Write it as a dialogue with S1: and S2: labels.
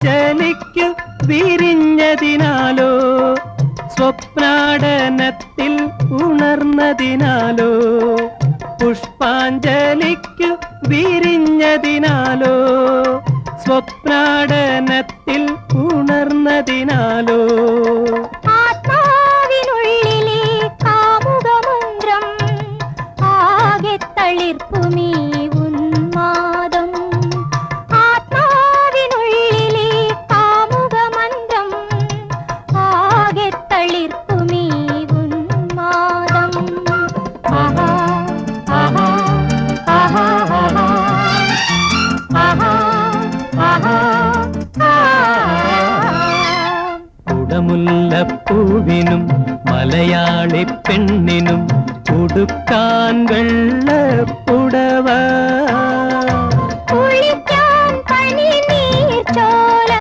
S1: ചലിക്കു വിരിഞ്ഞതിനാലോ സ്വപ്നാടനത്തിൽ ഉണർന്നതിനാലോ പുഷ്പാഞ്ജലിക്കു വിരിഞ്ഞതിനാലോ സ്വപ്നാടനത്തിൽ ഉണർന്നതിനാലോ
S2: ആത്മാവിനുള്ളിലെ കാമുകമന്ത്രം ആകെ തളിർപ്പുമീ ഉന്മാദം ആത്മാവിനുള്ളിലെ കാമുകമന്ത്രം ആകെ തളിർപ്പുമീ ഉന്മാദം ആഹാ ആഹാ ആഹാ ആഹാ ആഹാ
S1: കുടമുല്ലപ്പൂവിനും മലയാളി പെണ്ണിനും ഉടുക്കാൻ വെള്ളപ്പുടവ